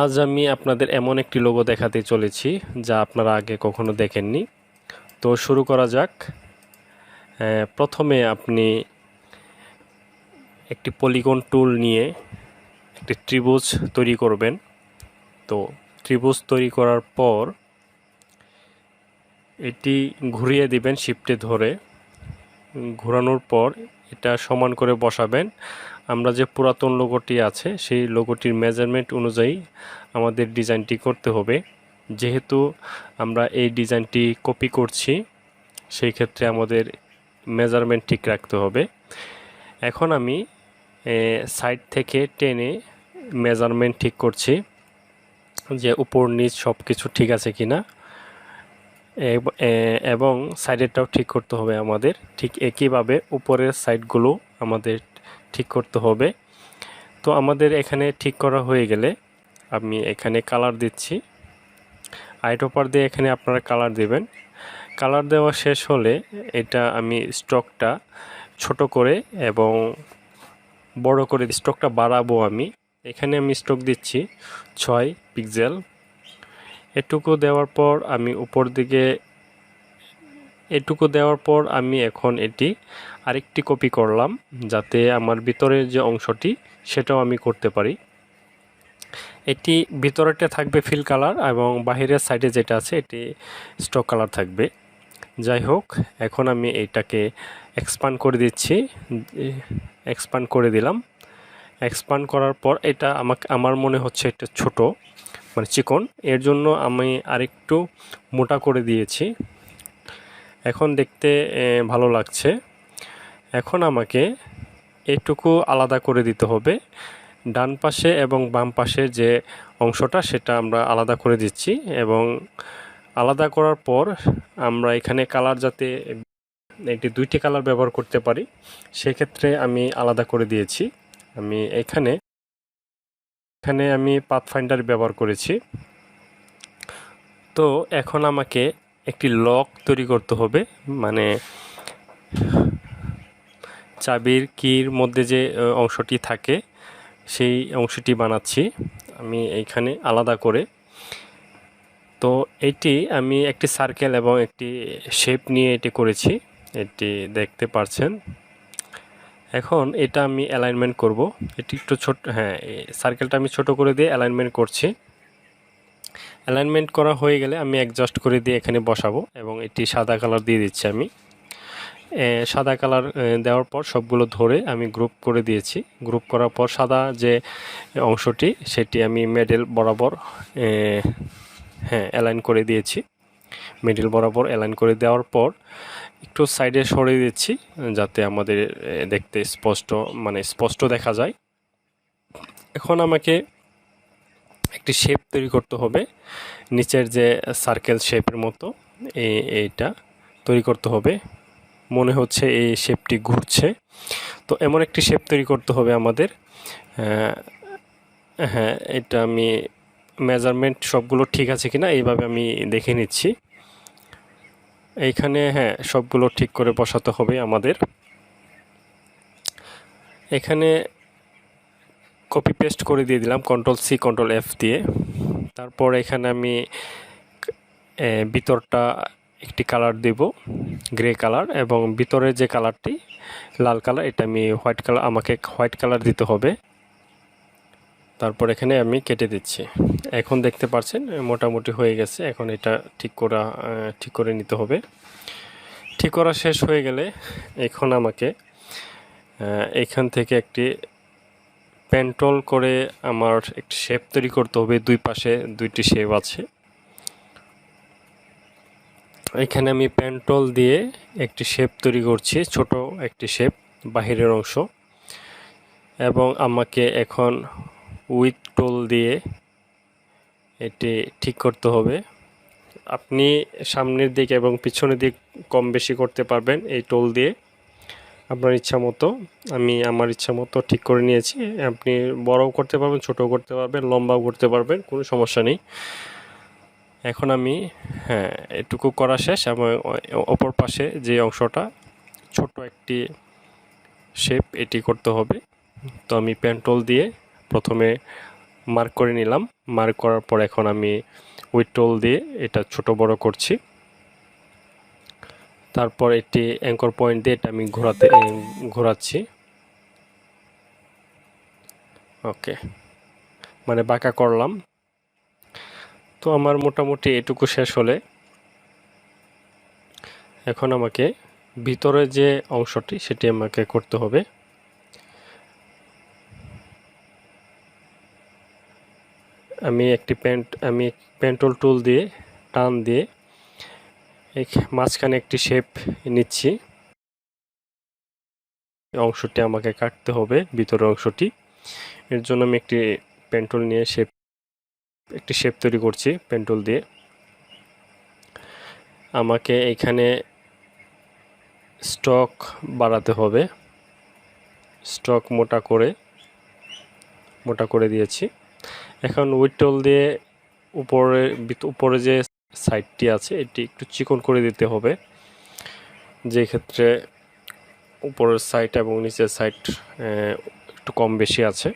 আজ আমি আপনাদের এমন একটি লোগো দেখাতে চলেছি যা আপনারা আগে কখনো দেখেননি। তো শুরু করা যাক। প্রথমে আপনি একটি পলিগন টুল নিয়ে একটি ত্রিভুজ তৈরি করবেন। তো ত্রিভুজ তৈরি করার পর এটি ঘুরিয়ে দিবেন শিফটে ধরে। ঘোরানোর পর এটা সমান করে বসাবেন। আমরা যে পুরাতন লোগোটি আছে সেই লোগোটির মেজারমেন্ট অনুযায়ী আমাদের ডিজাইনটি করতে হবে। যেহেতু আমরা এই ডিজাইনটি কপি করছি সেই ক্ষেত্রে আমাদের মেজারমেন্ট ঠিক রাখতে হবে। এখন আমি সাইড থেকে টেনে মেজারমেন্ট ঠিক করছি যে উপর নিচ সব কিছু ঠিক আছে কিনা, এবং সাইডেরটাও ঠিক করতে হবে আমাদের। ঠিক একইভাবে উপরের সাইডগুলো আমাদের ঠিক করতে হবে। তো আমাদের এখানে ঠিক করা হয়ে গেলে আমি এখানে কালার দিচ্ছি। আইটোপার দিয়ে এখানে আপনারা কালার দেবেন। কালার দেওয়া শেষ হলে এটা আমি স্টকটা ছোট করে এবং বড় করে স্টকটা বাড়াবো। আমি এখানে স্টক দিচ্ছি 6 পিক্সেল। এটুকু দেওয়ার পর আমি উপর দিকে আমি এখন এটি আরেকটি কপি করলাম যাতে আমার ভিতরের যে অংশটি সেটাও আমি করতে পারি। এটি ভিতরেরটা থাকবে ফিল কালার এবং বাহিরের সাইডে যেটা আছে এটি স্টক কালার থাকবে। যাই হোক, এখন আমি এইটাকে এক্সপান্ড করে দিচ্ছি। এক্সপান্ড করে দিলাম। এক্সপান্ড করার পর এটা আমার মনে হচ্ছে এটা ছোট, মানে চিকন, এর জন্য আমি আরেকটু মোটা করে দিয়েছি। এখন দেখতে ভালো লাগছে। এখন আমাকে এটুকু আলাদা করে দিতে হবে। ডান পাশে এবং বাম পাশে যে অংশটা সেটা আমরা আলাদা করে দিচ্ছি, এবং আলাদা করার পর আমরা এখানে কালার যাতে এটি 2টি কালার ব্যবহার করতে পারি সেক্ষেত্রে আমি আলাদা করে দিয়েছি। আমি এখানে আমি পাথফাইন্ডার ব্যবহার করেছি। তো এখন আমাকে একটি লক তৈরি করতে হবে, মানে চাবির কির মধ্যে যে অংশটি থাকে সেই অংশটি বানাচ্ছি আমি এইখানে আলাদা করে। তো এটি আমি একটি সার্কেল এবং একটি শেপ নিয়ে এটি করেছি, এটি দেখতে পাচ্ছেন। এখন এটা আমি অ্যালাইনমেন্ট করব। এটি একটু ছোট, সার্কেলটা আমি ছোট করে দিয়ে অ্যালাইনমেন্ট করছি। অ্যালাইনমেন্ট করা হয়ে গেলে আমি অ্যাডজাস্ট করে দিয়ে এখানে বসাবো, এবং এটি সাদা কালার দিয়ে দিচ্ছি আমি। সাদা কালার দেওয়ার পর সবগুলো ধরে আমি গ্রুপ করে দিয়েছি। গ্রুপ করার পর সাদা যে অংশটি সেটি আমি মিডল বরাবর অ্যালাইন করে দিয়েছি। মিডল বরাবর অ্যালাইন করে দেওয়ার পর একটু সাইডে সরিয়ে দিচ্ছি যাতে আমাদের দেখতে স্পষ্ট দেখা যায়। এখন আমাকে একটি শেপ তৈরি করতে হবে, নিচের যে সার্কেল শেপের মতো এইটা তৈরি করতে হবে। মনে হচ্ছে এই শেপটি ঘুরছে, তো এমন একটি শেপ তৈরি করতে হবে আমাদের। এটা আমি মেজারমেন্ট সবগুলো ঠিক আছে কিনা এইভাবে আমি দেখে নিচ্ছি। এইখানে সবগুলো ঠিক করে বসাতে হবে আমাদের। এখানে কপি পেস্ট করে দিয়ে দিলাম Ctrl+C Ctrl+F দিয়ে। তারপর এখানে আমি ভিতরটা একটি কালার দেব, গ্রে কালার, এবং ভিতরের যে কালারটি লাল কালার এটা আমি হোয়াইট কালার, আমাকে হোয়াইট কালার দিতে হবে। তারপর এখানে আমি কেটে দিচ্ছি। এখন দেখতে পাচ্ছেন মোটামুটি হয়ে গেছে। এখন এটা ঠিক করে নিতে হবে। ঠিক করা শেষ হয়ে গেলে এখন আমাকে এখান থেকে একটি পেন্টল করে আমার একটি শেপ তৈরি করতে হবে। দুই পাশে 2টি শেপ আছে। এখানে আমি পেন্টল দিয়ে একটি শেপ তৈরি করছি, ছোট একটি শেপ বাহিরের অংশ, এবং আমাকে এখন উইথ টুল দিয়ে এটি ঠিক করতে হবে। আপনি সামনের দিক এবং পিছনের দিক কম বেশি করতে পারবেন এই টুল দিয়ে আপনার ইচ্ছা মতো। আমি আমার ইচ্ছা মতো ঠিক করে নিয়েছি। আপনি বড়ও করতে পারবেন, ছোটও করতে পারবেন, লম্বাও করতে পারবেন, কোনো সমস্যা নেই। এখন আমি এটুকু করা শেষ, এবং অপর পাশে যে অংশটা ছোট একটি শেপ এটি করতে হবে। তো আমি পেন্টল দিয়ে প্রথমে মার্ক করে নিলাম। মার্ক করার পর এখন আমি উইথ টুল দিয়ে এটা ছোট বড় করছি। তারপর একটি অ্যাঙ্কর পয়েন্ট দিয়ে এটা আমি ঘোরাচ্ছি। ওকে, মানে বাঁকা করলাম। তো আমার মোটামুটি এটুকু শেষ হলে এখন আমাকে ভিতরে যে অংশটি সেটি আমাকে করতে হবে। আমি পেন্টুল টুল দিয়ে টান দিয়ে এই মাঝখানে একটি শেপ নিচ্ছি। অংশটি আমাকে কাটতে হবে, ভিতরের অংশটি। এর জন্য আমি একটি পেন্টুল নিয়ে একটি শেপ তৈরি করছি পেন্টুল দিয়ে। আমাকে এখানে স্টক বাড়াতে হবে। স্টক মোটা করে দিয়েছি। এখন উইথ টুল দিয়ে উপরে যে সাইডটি আছে এটি একটু চিকন করে দিতে হবে, যে ক্ষেত্রে উপরের সাইড এবং নিচের সাইড একটু কম বেশি আছে।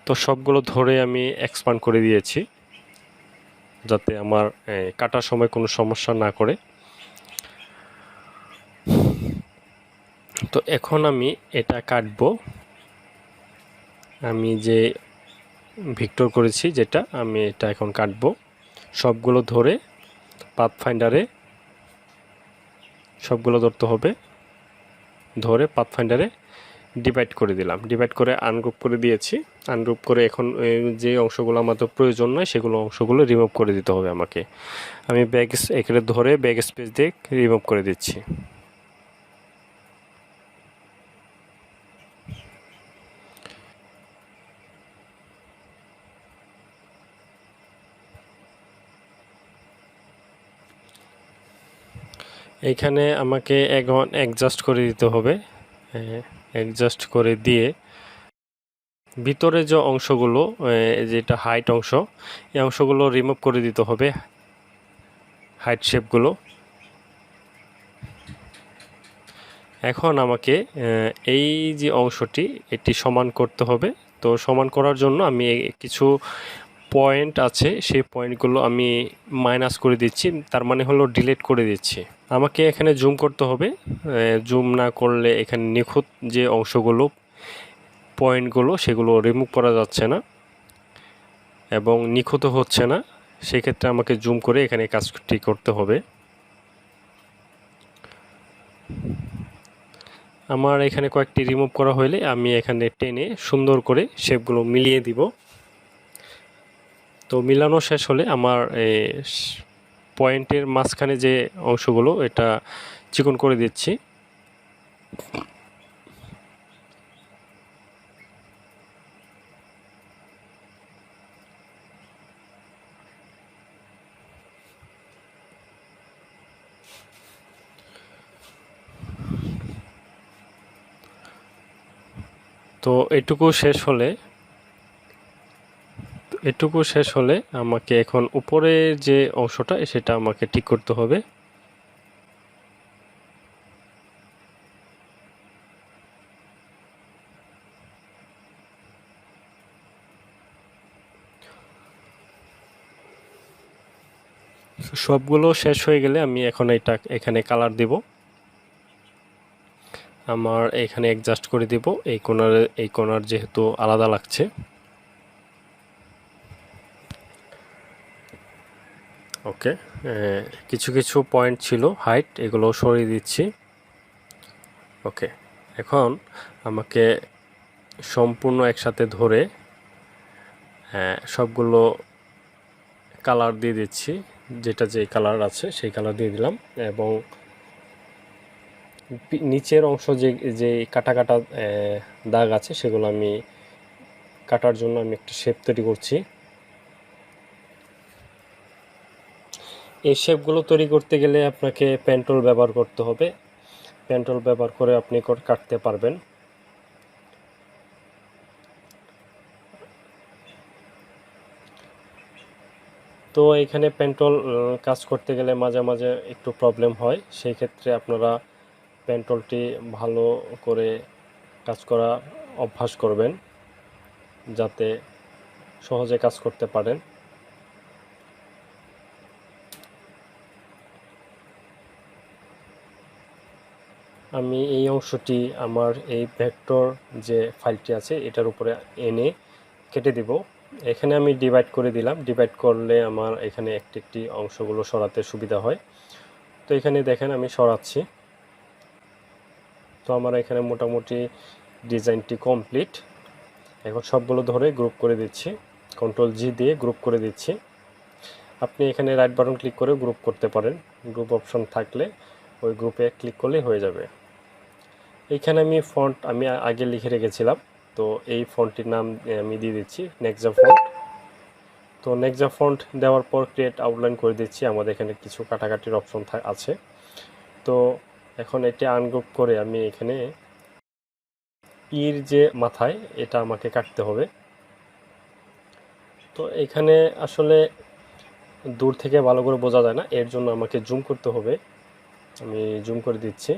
তো সবগুলো ধরে আমি এক্সপান্ড করে দিয়েছি, যাতে আমার কাটার সময় কোনো সমস্যা না করে। তো এখন আমি এটা কাটবো। আমি যে ভিক্টর করেছি যেটা, আমি এটা এখন কাটবো। সবগুলো ধরে পাথফাইন্ডারে সবগুলো ধরতে হবে, ধরে পাথফাইন্ডারে ডিভাইড করে দিলাম। ডিভাইড করে আনগ্রুপ করে দিয়েছি। আনগ্রুপ করে এখন যে অংশগুলো আমাদের প্রয়োজন নয় সেগুলো অংশগুলো রিমুভ করে দিতে হবে আমাকে। আমি এখানে ধরে ব্যাক স্পেস দিয়ে রিমুভ করে দিচ্ছি। এইখানে আমাকে এখন অ্যাডজাস্ট করে দিতে হবে। অ্যাডজাস্ট করে দিয়ে ভিতরে যে অংশগুলো, যেটা হাইট অংশ, এই অংশগুলো রিমুভ করে দিতে হবে, হাইট শেপগুলো। এখন আমাকে এই যে অংশটি এটি সমান করতে হবে। তো সমান করার জন্য আমি কিছু পয়েন্ট আছে, সেই পয়েন্টগুলো আমি মাইনাস করে দিচ্ছি, তার মানে হলো ডিলিট করে দিচ্ছি। আমাকে এখানে জুম করতে হবে। জুম না করলে এখানে নিখুঁত যে অংশগুলো, পয়েন্টগুলো, সেগুলো রিমুভ করা যাচ্ছে না এবং নিখুঁত হচ্ছে না। সেক্ষেত্রে আমাকে জুম করে এখানে কাজটি করতে হবে। আমার এখানে কয়েকটি রিমুভ করা হলে আমি এখানে টেনে সুন্দর করে শেপগুলো মিলিয়ে দিব। তো মিলানো শেষ হলে আমার পয়েন্টের মাঝখানে যে অংশগুলো এটা চিকন করে দিচ্ছি। তো এটুকু শেষ হলে আমাকে এখন উপরের যে অংশটা সেটা আমাকে ঠিক করতে হবে। সবগুলো শেষ হয়ে গেলে আমি এখন এখানে কালার দেব। আমার এখানে অ্যাডজাস্ট করে দেব এই কোণার যেহেতু আলাদা লাগছে। ওকে, কিছু কিছু পয়েন্ট ছিল হাইট, এগুলো সরিয়ে দিচ্ছি। ওকে, এখন আমাকে সম্পূর্ণ একসাথে ধরে সবগুলো কালার দিয়ে দিচ্ছি, যেটা যে কালার আছে সেই কালার দিয়ে দিলাম। এবং নিচের অংশ যে কাটা কাটা দাগ আছে সেগুলো আমি কাটার জন্য আমি একটা শেপ তৈরি করছি। এই শেপগুলো তৈরি করতে গেলে আপনাকে পেন টুল ব্যবহার করতে হবে। পেন টুল ব্যবহার করে আপনি কাটতে পারবেন। তো এখানে পেন টুল কাজ করতে গেলে মাঝে মাঝে একটু প্রবলেম হয়, সেই ক্ষেত্রে আপনারা পেন টুলটি ভালো করে কাজ করা অভ্যাস করবেন, যাতে সহজে কাজ করতে পারেন। আমি এই অংশটি আমার এই ভেক্টর যে ফাইলটি আছে এটার উপরে এনে কেটে দিব। এখানে আমি ডিভাইড করে দিলাম, ডিভাইড করলে আমার এখানে একটি একটি অংশগুলো সরাতে সুবিধা হয়। তো এখানে দেখেন আমি সরাচ্ছি। তো আমার এখানে মোটামুটি ডিজাইনটি কমপ্লিট। এখন সবগুলো ধরে গ্রুপ করে দিচ্ছি, কন্ট্রোল জি দিয়ে গ্রুপ করে দিচ্ছি। আপনি এখানে রাইট বাটন ক্লিক করে গ্রুপ করতে পারেন, গ্রুপ অপশন থাকলে ওই গ্রুপে ক্লিক করলেই হয়ে যাবে। এইখানে আমি ফন্ট আমি আগে লিখে রেখেছিলাম, তো এই ফন্টটির নাম আমি দিয়ে দিচ্ছি নেক্সা ফন্ট। তো নেক্সা ফন্ট দেওয়ার পর ক্রিয়েট আউটলাইন করে দিচ্ছি। আমাদের এখানে কিছু কাটাকাটির অপশন আছে। তো এখন এটি আনগ্রুপ করে আমি এখানে ইর যে মাথায় এটা আমাকে কাটতে হবে। তো এখানে আসলে দূর থেকে ভালো করে বোঝা যায় না, এর জন্য আমাকে জুম করতে হবে। আমি জুম করে দিচ্ছি,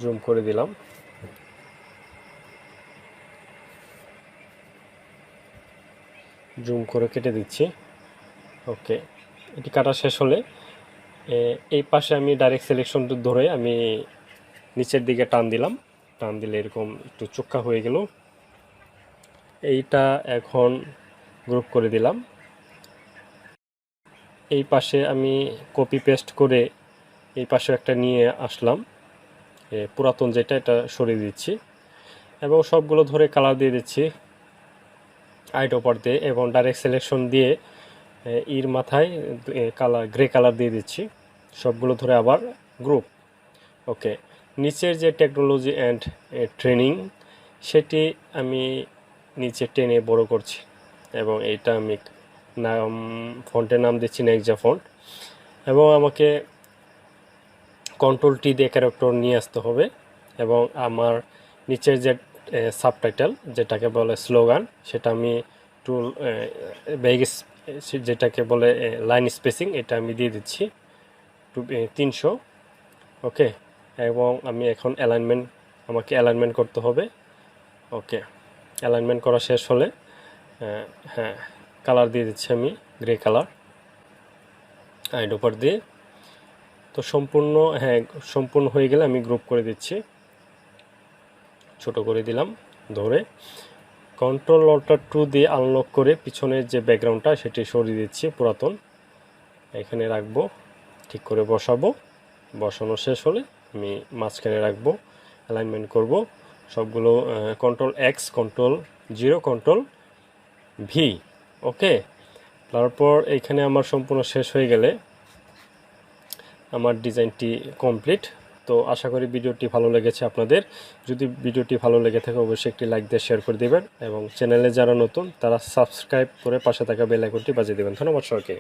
জুম করে দিলাম। জুম করে কেটে দিচ্ছি। ওকে, এটি কাটা শেষ হলে এই পাশে আমি ডাইরেক্ট সিলেকশন ধরে আমি নিচের দিকে টান দিলাম। টান দিলে এরকম একটু চোক্কা হয়ে গেল। এইটা এখন গ্রুপ করে দিলাম। এই পাশে আমি কপি পেস্ট করে এই পাশে একটা নিয়ে আসলাম, পুরাতন যেটা এটা সরিয়ে দিচ্ছি এবং সবগুলো ধরে কালার দিয়ে দিচ্ছি আইট ওপার দিয়ে এবং ডাইরেক্ট সিলেকশন দিয়ে ইর মাথায় কালার গ্রে কালার দিয়ে দিচ্ছি। সবগুলো ধরে আবার গ্রুপ। ওকে, নিচের যে টেকনোলজি অ্যান্ড ট্রেনিং সেটি আমি নিচে টেনে বড় করছি এবং এইটা আমি নাম ফন্টের নাম দিচ্ছি নেক্সা ফন্ট এবং আমাকে কন্ট্রোল টি দিয়ে ক্যারেক্টার নিয়ে আসতে হবে এবং আমার নিচের যে সাবটাইটেল যেটাকে বলে স্লোগান সেটা আমি টুল যেটাকে বলে লাইন স্পেসিং এটা আমি দিয়ে দিচ্ছি 300। ওকে, এবং আমি এখন আমাকে অ্যালাইনমেন্ট করতে হবে। ওকে, অ্যালাইনমেন্ট করা শেষ হলে হ্যাঁ কালার দিয়ে দিচ্ছি আমি গ্রে কালার আইড ওপার দিয়ে। তো সম্পূর্ণ হয়ে গেলে আমি গ্রুপ করে দিচ্ছি, ছোট করে দিলাম ধরে। কন্ট্রোল অল্টার 2 দিয়ে আনলক করে পিছনের যে ব্যাকগ্রাউন্ডটা সেটি সরিয়ে দিচ্ছি পুরাতন, এখানে রাখবো, ঠিক করে বসাবো। বসানো শেষ হলে আমি মাঝখানে রাখবো, অ্যালাইনমেন্ট করব সবগুলো। Control X, control 0, control V. Okay, তারপর এখানে আমার সম্পূর্ণ শেষ হয়ে গেলে আমার ডিজাইনটি কমপ্লিট। তো আশা করি ভিডিওটি ভালো লেগেছে আপনাদের। যদি ভিডিওটি ভালো লেগে থাকে অবশ্যই একটি লাইক দিয়ে শেয়ার করে দেবেন এবং চ্যানেলে যারা নতুন তারা সাবস্ক্রাইব করে পাশে থাকা বেল আইকনটি বাজিয়ে দেবেন। ধন্যবাদ সবাইকে।